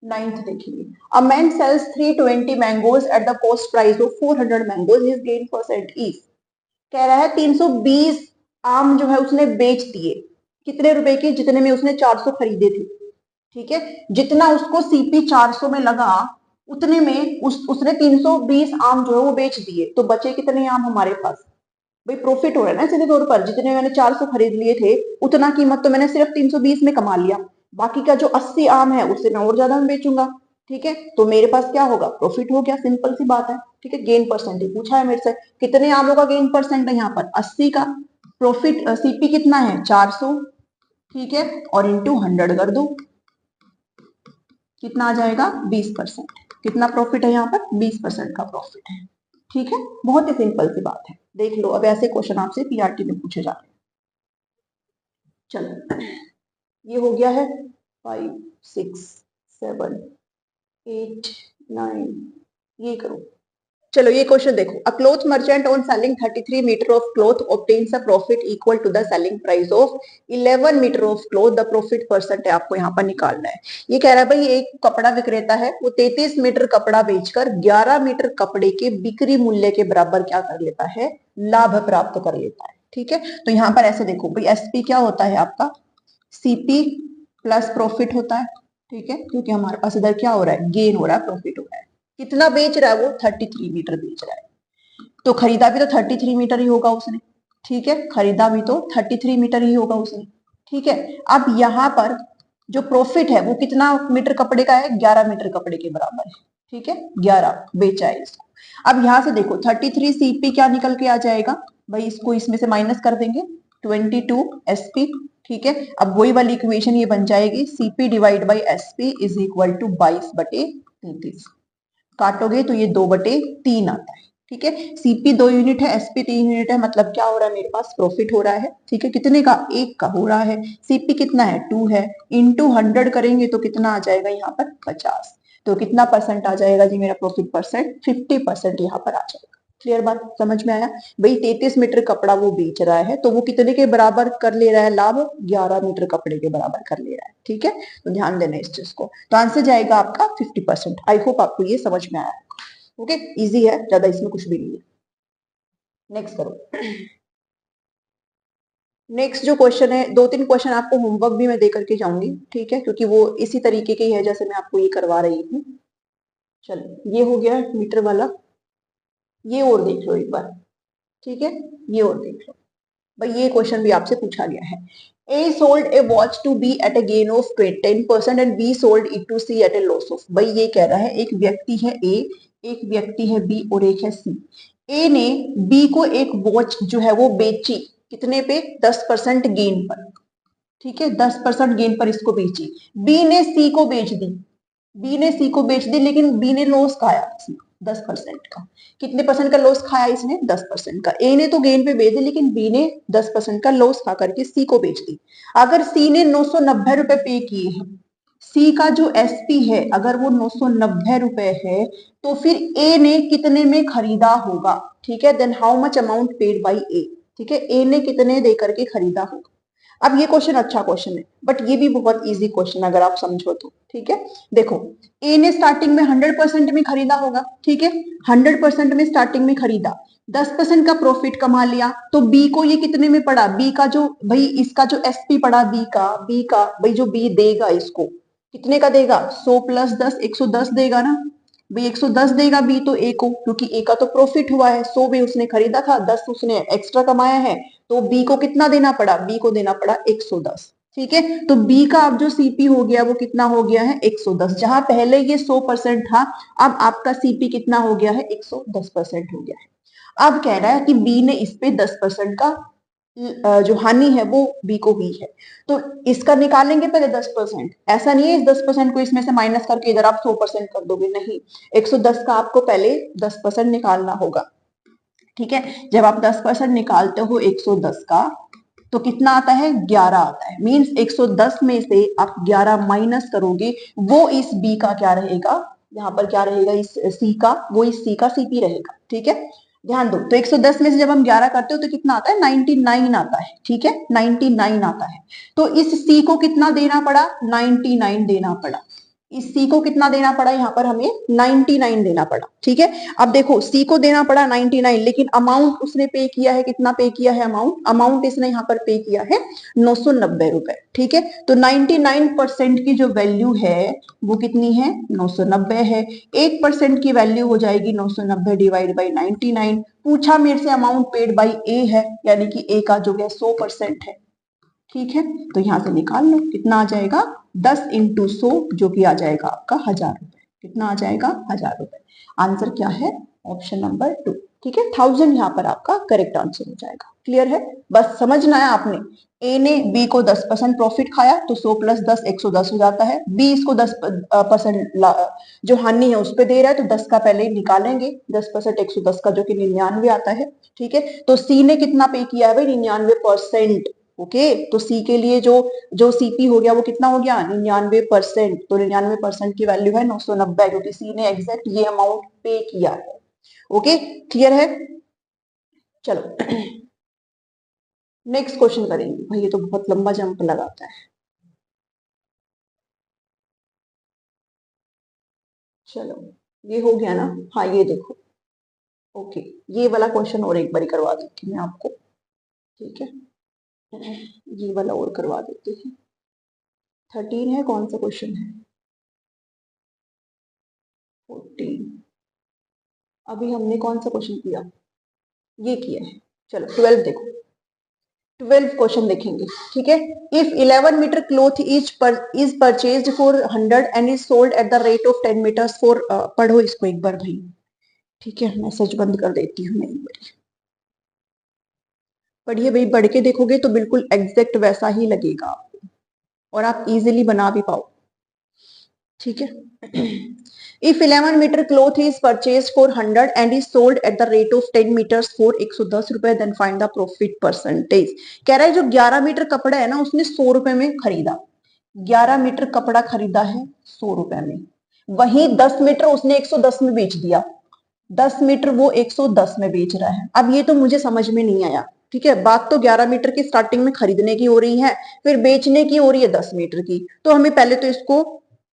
नाइन्थ देखेंगे। A man sells 320 mangoes at the cost price of 400 mangoes, his gain percent is. कह रहा है 320 आम जो है उसने बेच दिए, कितने रुपए के, जितने में उसने 400 खरीदे थे, ठीक है। जितना उसको सीपी 400 में लगा, उतने में उसने 320 आम जो है वो बेच दिए, तो बचे कितने आम हमारे पास। भाई प्रॉफिट हो रहा है ना सीधे तौर पर, जितने मैंने 400 खरीद लिए थे उतना कीमत तो मैंने सिर्फ 320 में कमा लिया, बाकी का जो 80 आम है उससे मैं और ज्यादा में बेचूंगा, ठीक है। तो मेरे पास क्या होगा, प्रॉफिट हो गया, सिंपल सी बात है, ठीक है। गेन परसेंटेज पूछा है मेरे से, कितने आमों का गेन परसेंट है यहाँ पर, 80 का। प्रॉफिट सीपी कितना है, 400, ठीक है, और इंटू 100 कर दो, कितना आ जाएगा, 20%। कितना प्रॉफिट है यहाँ पर, 20% का प्रॉफिट है, ठीक है। बहुत ही सिंपल सी बात है, देख लो। अब ऐसे क्वेश्चन आपसे पीआरटी में पूछे जाते हैं। चलो ये हो गया है, 5 6 7 8 9, ये करो। चलो ये क्वेश्चन देखो, a cloth merchant on selling 33 metre of cloth obtains a profit equal to the selling price of 11 metre of cloth, the profit percent है आपको यहाँ पर निकालना है। ये कह रहा है भाई एक कपड़ा विक्रेता है, वो 33 मीटर कपड़ा बेचकर 11 मीटर कपड़े के बिक्री मूल्य के बराबर क्या कर लेता है, लाभ प्राप्त कर लेता है, ठीक है। तो यहाँ पर ऐसे देखो भाई, एसपी क्या होता है आपका, सीपी प्लस प्रॉफिट होता है, ठीक है, क्योंकि हमारे पास इधर क्या हो रहा है, गेन हो रहा है, प्रॉफिट हो रहा है। कितना बेच रहा है वो, 33 मीटर बेच रहा है, तो खरीदा भी तो 33 मीटर ही होगा उसने, ठीक है, खरीदा भी तो 33 मीटर ही होगा उसने, ठीक है। अब यहाँ पर जो प्रॉफिट है वो कितना मीटर कपड़े का है, 11 मीटर कपड़े के बराबर है, ठीक है, 11 बेचा है इसको। अब यहाँ से देखो 33 सीपी क्या निकल के आ जाएगा, भाई इसको इसमें से माइनस कर देंगे, 22 एसपी, ठीक है। अब वही वाली इक्वेशन ये बन जाएगी, CP divide by SP is equal to 22/33। काटोगे तो ये 2/3 आता है, ठीक है। सीपी 2 यूनिट है, एसपी 3 यूनिट है, मतलब क्या हो रहा है, मेरे पास प्रॉफिट हो रहा है, ठीक है। कितने का, 1 का हो रहा है। सीपी कितना है, 2 है, इंटू 100 करेंगे तो कितना आ जाएगा यहाँ पर, 50। तो कितना परसेंट आ जाएगा जी मेरा प्रॉफिट परसेंट, 50% यहाँ पर आ जाएगा। क्लियर बात, समझ में आया। भाई 33 मीटर कपड़ा वो बेच रहा है, तो वो कितने के बराबर कर ले रहा है लाभ, 11 मीटर कपड़े के बराबर कर ले रहा है, ठीक है। तो ध्यान देना इस चीज को, तो आंसर जाएगा आपका 50%। आई होप आपको ये समझ में आया, ओके। इजी है, ज्यादा इसमें कुछ भी नहीं है। नेक्स्ट करो। नेक्स्ट जो क्वेश्चन है, 2-3 क्वेश्चन आपको होमवर्क भी मैं दे करके जाऊंगी, ठीक है, क्योंकि वो इसी तरीके के ही है जैसे मैं आपको ये करवा रही हूँ। चलो ये हो गया मीटर वाला, ये और देख लो एक बार, ठीक है, ये और देख लो। भाई ये क्वेश्चन भी आपसे पूछा गया है, A sold a watch to B at a gain of 10% and B sold it to C at a loss of. भाई ये कह रहा है एक व्यक्ति है ए, एक व्यक्ति है बी और एक है सी। ए ने बी को एक वॉच जो है वो बेची, कितने पे, 10% गेन पर, ठीक है, 10% गेन पर इसको बेची। बी ने सी को बेच दी, बी ने सी को बेच दी, लेकिन बी ने लॉस खाया इसमें 10% का। कितने परसेंट का लॉस खाया इसने, 10% का। ए ने तो गेन पे बेच दी, लेकिन बी ने 10% का लॉस खा करके सी को बेच दी। अगर सी ने 990 रुपए पे किए हैं, सी का जो एसपी है अगर वो 990 रुपए है, तो फिर ए ने कितने में खरीदा होगा, ठीक है। Then how much amount paid by a, ठीक है, ए ने कितने दे करके खरीदा होगा। अब ये क्वेश्चन अच्छा क्वेश्चन है, बट ये भी बहुत इजी क्वेश्चन अगर आप समझो तो, ठीक है। देखो ए ने स्टार्टिंग में 100% में खरीदा होगा, ठीक है, 100% में स्टार्टिंग में खरीदा, 10% का प्रॉफिट कमा लिया, तो बी को ये कितने में पड़ा, बी का जो भाई इसका जो एसपी पड़ा बी का भाई जो बी देगा इसको कितने का देगा, 100 + 10 110 देगा ना भाई, 110 देगा बी तो ए को, क्योंकि ए का तो प्रॉफिट हुआ है, 100 भी उसने खरीदा था, 10 उसने एक्स्ट्रा कमाया है, तो बी को कितना देना पड़ा, बी को देना पड़ा 110, ठीक है। तो बी का अब जो सीपी हो गया वो कितना हो गया है, 110। जहां पहले ये 100% था, अब आपका सीपी कितना हो गया है, 110% हो गया है। अब कह रहा है कि बी ने इस पे 10% का जो हानि है वो बी को हुई है। तो इसका निकालेंगे पहले 10%। ऐसा नहीं है इस 10% को इसमें से माइनस करके इधर आप 100% कर दोगे, नहीं, 110 का आपको पहले 10% निकालना होगा। ठीक है, जब आप 10% निकालते हो 110 का तो कितना आता है, 11 आता है। मींस 110 में से आप 11 माइनस करोगे, वो इस बी का क्या रहेगा, यहाँ पर क्या रहेगा, इस सी का, वो इस सी का सीपी रहेगा। ठीक है, ध्यान दो। तो 110 में से जब हम 11 करते हो तो कितना आता है, 99 आता है। ठीक है, 99 आता है। तो इस सी को कितना देना पड़ा, 99 देना पड़ा। इस सी को कितना देना पड़ा, यहाँ पर हमें 99 देना पड़ा। ठीक है, अब देखो सी को देना पड़ा 99, लेकिन अमाउंट उसने पे किया है, कितना पे किया है, अमाउंट इसने यहाँ पर पे किया है 990 रुपए। ठीक है, तो 99% की जो वैल्यू है वो कितनी है, 990 है। 1% की वैल्यू हो जाएगी 990 डिवाइड बाई 99। पूछा मेरे से अमाउंट पेड बाई ए है, यानी कि ए का जो है 100% है। ठीक है, तो यहां से निकाल लो कितना आ जाएगा, 10 इंटू 100 जो कि आ जाएगा आपका 1000 रुपए। कितना आ जाएगा, 1000 रुपए। आंसर क्या है, ऑप्शन नंबर 2। ठीक है, 1000 यहाँ पर आपका करेक्ट आंसर हो जाएगा। क्लियर है, बस समझना है आपने। ए ने बी को 10% प्रॉफिट खाया तो 100 प्लस 10 110 हो जाता है। बी इसको 10% जो हानि है उस पर दे रहा है, तो 10 का पहले निकालेंगे, 10% 110 का जो कि 99 आता है। ठीक है, तो सी ने कितना पे किया है भाई, 99%। ओके, तो सी के लिए जो जो सीपी हो गया वो कितना हो गया, 99%। तो 99% की वैल्यू है 990, क्योंकि सी ने एग्जैक्ट ये अमाउंट पे किया है। ओके, क्लियर है। चलो नेक्स्ट क्वेश्चन करेंगे। भाई ये तो बहुत लंबा जंप लगाता है। चलो ये हो गया ना, हाँ ये देखो। ओके, ये वाला क्वेश्चन और एक बार करवा देती हूँ मैं आपको। ठीक है, ये वाला और करवा देती हूँ। 13 है, कौन सा क्वेश्चन है, 14। अभी हमने कौन सा क्वेश्चन किया, ये किया है। चलो 12 देखो, 12 क्वेश्चन देखेंगे। ठीक है, if 11 metre cloth is purchased for 100 and is sold at the rate of 10 metres for, पढ़ो इसको एक बार भाई। ठीक है, मैसेज बंद कर देती हूँ मैं एक बार। पढ़िए भाई, पढ़ के देखोगे तो बिल्कुल एग्जैक्ट वैसा ही लगेगा आपको, और आप इजीली बना भी पाओ। ठीक है, if 11 metre cloth is purchase for 100 and is sold at the rate of 10 metres for 110 रुपए, then find the profit percentage. कह रहा है जो 11 मीटर कपड़ा है ना उसने 100 रुपए में खरीदा, 11 मीटर कपड़ा खरीदा है 100 रुपए में, वहीं 10 मीटर उसने 110 में बेच दिया। 10 मीटर वो 110 में बेच रहा है। अब ये तो मुझे समझ में नहीं आया। ठीक है, बात तो 11 मीटर की स्टार्टिंग में खरीदने की हो रही है, फिर बेचने की हो रही है 10 मीटर की, तो हमें पहले तो इसको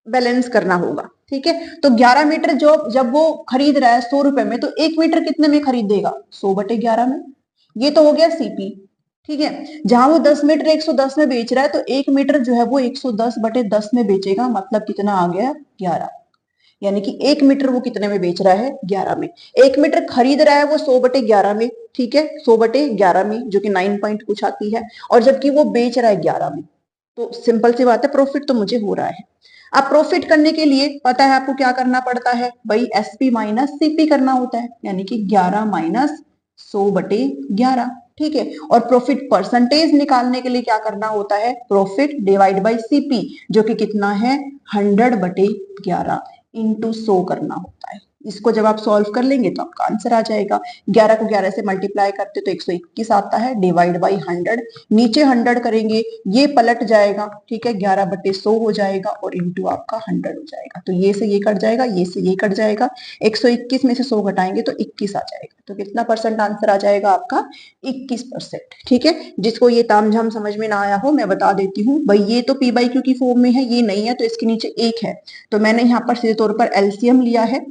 बैलेंस करना होगा। ठीक है, तो 11 मीटर जो जब वो खरीद रहा है 100 रुपए में, तो 1 मीटर कितने में खरीदेगा, 100/11 में। ये तो हो गया सीपी। ठीक है, जहां वो 10 मीटर 110 में बेच रहा है, तो 1 मीटर जो है वो 110/10 में बेचेगा, मतलब कितना आ गया, 11। यानी कि 1 मीटर वो कितने में बेच रहा है, 11 में। 1 मीटर खरीद रहा है वो 100/11 में। ठीक है, 100/11 में, जो कि 9 पॉइंट कुछ आती है, और जबकि वो बेच रहा है 11 में। तो सिंपल सी बात है, प्रॉफिट तो मुझे हो रहा है। अब प्रॉफिट करने के लिए पता है आपको क्या करना पड़ता है भाई, एसपी माइनस सीपी करना होता है, यानी कि 11 माइनस 100/11। ठीक है, और प्रॉफिट परसेंटेज निकालने के लिए क्या करना होता है, प्रॉफिट डिवाइड बाई सीपी, जो कि कितना है, 100/11 इंटू 100 करना होता है। इसको जब आप सॉल्व कर लेंगे तो आपका आंसर आ जाएगा। 11 को 11 से मल्टीप्लाई करते तो 121 आता है, डिवाइड बाई 100, नीचे 100 करेंगे, ये पलट जाएगा। ठीक है, 11/100 हो जाएगा, और इंटू आपका 100 हो जाएगा। तो ये से ये कट जाएगा, ये से ये कट जाएगा, 121 में से 100 घटाएंगे तो 21 आ जाएगा। तो कितना परसेंट आंसर आ जाएगा आपका, 21%। ठीक है, जिसको ये तामझाम समझ में ना आया हो मैं बता देती हूँ भाई, ये तो पी बाई क्यू की फॉर्म में है, ये नहीं है, तो इसके नीचे 1 है, तो मैंने यहाँ पर सीधे तौर पर एलसीएम लिया है।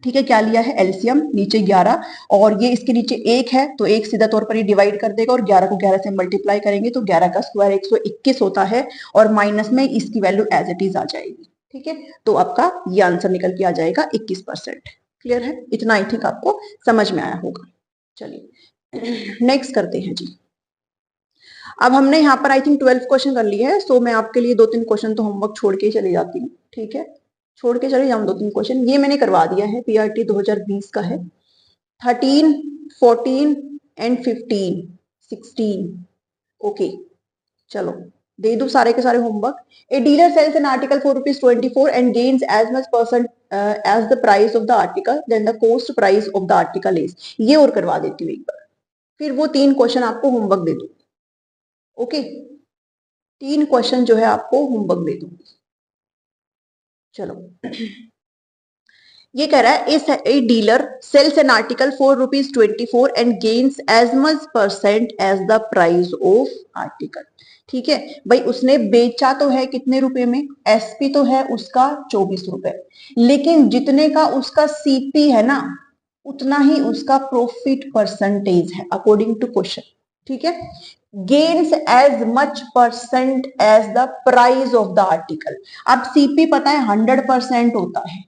ठीक है, क्या लिया है, एलसीएम, नीचे 11, और ये इसके नीचे 1 है, तो 1 सीधा तौर पर ये डिवाइड कर देगा, और 11 को 11 से मल्टीप्लाई करेंगे तो 11 का स्क्वायर 121 होता है, और माइनस में इसकी वैल्यू एज इट इज आ जाएगी। ठीक है, तो आपका ये आंसर निकल के आ जाएगा 21%। क्लियर है, इतना आई थिंक आपको समझ में आया होगा। चलिए नेक्स्ट करते हैं जी। अब हमने यहाँ पर आई थिंक 12 क्वेश्चन कर लिए है, सो मैं आपके लिए 2-3 क्वेश्चन तो होमवर्क छोड़ के ही चली जाती हूँ। ठीक है, छोड़ के चले जाऊँ 2-3 क्वेश्चन, ये मैंने करवा दिया है, पीआरटी 2020 का है। 13, 14 एंड 15 16। ओके, चलो दे दो सारे के सारे homework. A dealer sells an article for ₹24 and gains as much percent as the price of the article then the cost price of the article is. ये और करवा देती हूँ एक बार, फिर वो 3 क्वेश्चन आपको होमवर्क दे दूँ। ओके, 3 क्वेश्चन जो है आपको होमवर्क दे दूंगी। चलो, ये कह रहा है इस a dealer sells an article for ₹24 and gains as much percent as the price of article. ठीक है भाई, उसने बेचा तो है कितने रुपए में, एसपी तो है उसका 24 रुपए, लेकिन जितने का उसका सीपी है ना उतना ही उसका प्रॉफिट परसेंटेज है अकॉर्डिंग टू क्वेश्चन। ठीक है, gains as much percent as the price of the article. अब सीपी पता है 100% होता है,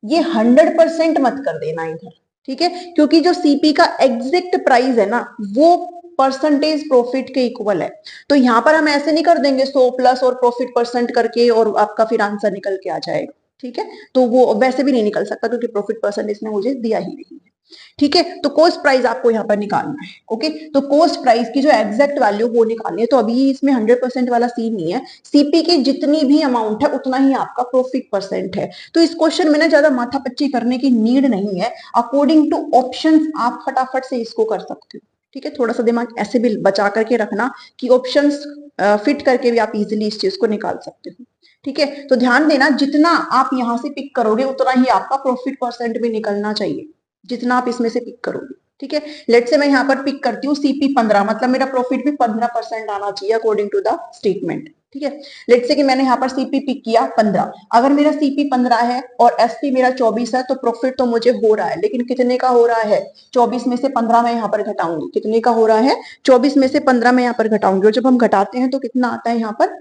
ये 100% मत कर देना इधर। ठीक है, क्योंकि जो सीपी का एग्जैक्ट प्राइस है ना वो परसेंटेज प्रॉफिट के इक्वल है। तो यहां पर हम ऐसे नहीं कर देंगे 100 प्लस और प्रॉफिट परसेंट करके और आपका फिर आंसर निकल के आ जाएगा। ठीक है, तो वो वैसे भी नहीं निकल सकता क्योंकि प्रॉफिट परसेंटेज ने मुझे दिया ही नहीं है। ठीक है, तो कॉस्ट प्राइस आपको यहाँ पर निकालना है। ओके, तो कॉस्ट प्राइस की जो एग्जैक्ट वैल्यू वो निकालनी है। तो अभी इसमें 100% वाला सीन नहीं है, सीपी की जितनी भी अमाउंट है उतना ही आपका प्रॉफिट परसेंट है। तो इस क्वेश्चन में ना ज्यादा माथापच्ची करने की नीड नहीं है, अकॉर्डिंग टू ऑप्शंस आप फटाफट से इसको कर सकते हो। ठीक है, थोड़ा सा दिमाग ऐसे भी बचा करके रखना कि ऑप्शंस फिट करके भी आप इजिली इस चीज को निकाल सकते हो। ठीक है, तो ध्यान देना जितना आप यहां से पिक करोगे उतना ही आपका प्रॉफिट परसेंट भी निकलना चाहिए, जितना आप इसमें से पिक करोगे। ठीक है, लेट से मैं यहाँ पर पिक करती हूँ सीपी 15, मतलब मेरा प्रॉफिट भी 15% आना चाहिए अकॉर्डिंग टू द स्टेटमेंट। ठीक है, लेट से कि मैंने यहाँ पर सीपी पिक किया 15, अगर मेरा सीपी 15 है और एसपी मेरा 24 है तो प्रॉफिट तो मुझे हो रहा है, लेकिन कितने का हो रहा है, 24 में से 15 मैं यहाँ पर घटाऊंगी। कितने का हो रहा है, 24 में से 15 मैं यहाँ पर घटाऊंगी, और जब हम घटाते हैं तो कितना आता है यहाँ पर,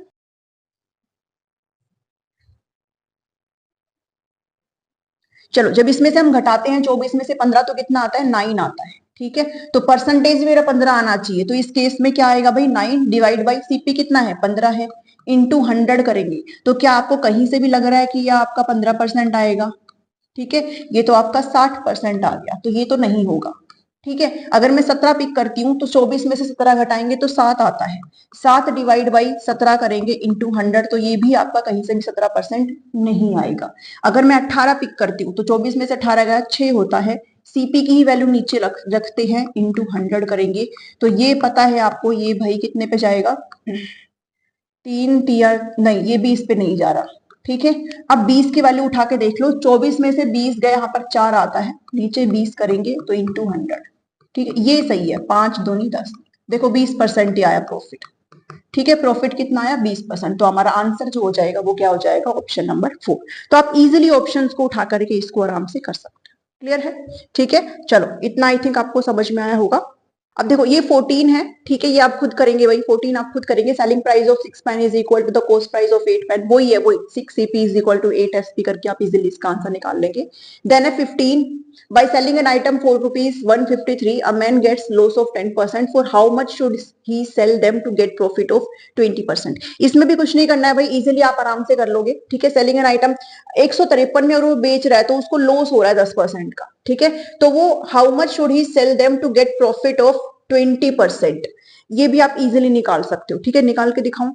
चलो जब इसमें से हम घटाते हैं 24 में से 15 तो कितना आता है, 9 आता है। ठीक है, तो परसेंटेज मेरा 15 आना चाहिए, तो इस केस में क्या आएगा भाई, 9 डिवाइड बाई सीपी कितना है, 15 है, इंटू 100 करेंगे। तो क्या आपको कहीं से भी लग रहा है कि यह आपका 15% आएगा। ठीक है, ये तो आपका 60% आ गया, तो ये तो नहीं होगा। ठीक है, अगर मैं 17 पिक करती हूँ तो 24 में से 17 घटाएंगे तो 7 आता है, 7 डिवाइड बाई 17 करेंगे इंटू 100, तो ये भी आपका कहीं से भी 17% नहीं आएगा। अगर मैं 18 पिक करती हूँ तो 24 में से 18 गया 6 होता है, सीपी की ही वैल्यू नीचे रखते हैं, इंटू 100 करेंगे, तो ये पता है आपको, ये भाई कितने पे जाएगा, 3 टीयर नहीं, ये 20 पे नहीं जा रहा। ठीक है, अब 20 की वैल्यू उठा के देख लो, 24 में से 20 गए, यहाँ पर 4 आता है, नीचे 20 करेंगे तो इंटू 100। ठीक है, ये सही है, 5 दूनी 10, देखो 20% ही आया प्रॉफिट। ठीक है, प्रॉफिट कितना आया, 20%, तो हमारा आंसर जो हो जाएगा वो क्या हो जाएगा, ऑप्शन नंबर 4। तो आप इजिली ऑप्शंस को उठा करके इसको आराम से कर सकते हो। क्लियर है, ठीक है, चलो इतना आई थिंक आपको समझ में आया होगा। अब देखो ये 14 है, ठीक है, ये आप खुद करेंगे, वही 14 आप खुद करेंगे। Selling price of 6 pen is equal to the cost price of 8 pen, वही है, वही 6 CP is equal to 8 SP करके आप इजीली इसका आंसर निकाल लेंगे। देन है 15, by selling an item for ₹153 a man gets loss of 10%, for how much should he sell them to get profit of 20%। इसमें भी कुछ नहीं करना है भाई, इजीली आप आराम से कर लोगे। ठीक है, सेलिंग एन आइटम 153 में और वो बेच रहा है तो उसको लॉस हो रहा है 10% का। ठीक है, तो वो how much should he sell them to get profit of 20%, ये भी आप इजीली निकाल सकते हो। ठीक है, निकाल के दिखाऊं,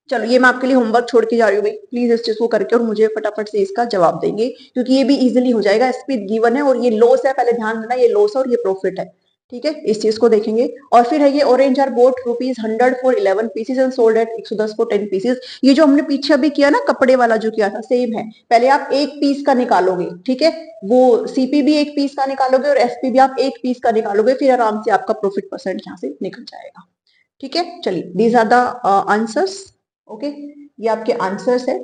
चलो ये मैं आपके लिए होमवर्क छोड़ के जा रही हूँ भाई, प्लीज इस चीज को करके और मुझे फटाफट से इसका जवाब देंगे, क्योंकि ये भी इजीली हो जाएगा। एसपी गिवन है और ये लॉस है, पहले ध्यान देना, ये लॉस है और ये प्रॉफिट है। ठीक है, इस चीज को देखेंगे। और फिर है ये orange are bought ₹100 for 11 pieces and sold at 110 for 10 pieces. ये जो हमने पीछे अभी किया ना कपड़े वाला जो किया था, सेम है, पहले आप एक पीस का निकालोगे। ठीक है, वो सीपी भी एक पीस का निकालोगे और एसपी भी आप एक पीस का निकालोगे, फिर आराम से आपका प्रॉफिट परसेंट यहाँ से निकल जाएगा। ठीक है, चलिए these are the answers. Okay, ये आपके आंसर्स है।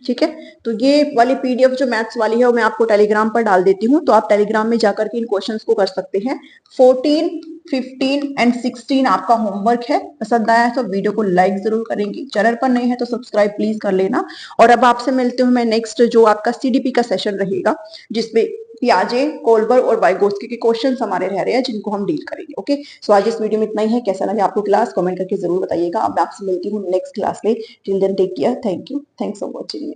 ठीक है, तो ये वाली पीडीएफ जो मैथ्स वाली है वो मैं आपको टेलीग्राम पर डाल देती हूँ, तो आप टेलीग्राम में जाकर के इन क्वेश्चंस को कर सकते हैं। 14, 15 एंड 16 आपका होमवर्क है। पसंद आया तो वीडियो को लाइक जरूर करेंगे, चैनल पर नहीं है तो सब्सक्राइब प्लीज कर लेना। और अब आपसे मिलते हूँ मैं नेक्स्ट जो आपका सीडीपी का सेशन रहेगा, जिसमें पियाजे, कोलबर और वाइगोत्स्की के क्वेश्चंस हमारे रह रहे हैं जिनको हम डील करेंगे। ओके, सो आज इस वीडियो में इतना ही है। कैसा लगे आपको क्लास, कमेंट करके जरूर बताइएगा। अब मैं आपसे मिलती हूँ नेक्स्ट क्लास में। Till then take care, thank you, thanks for watching.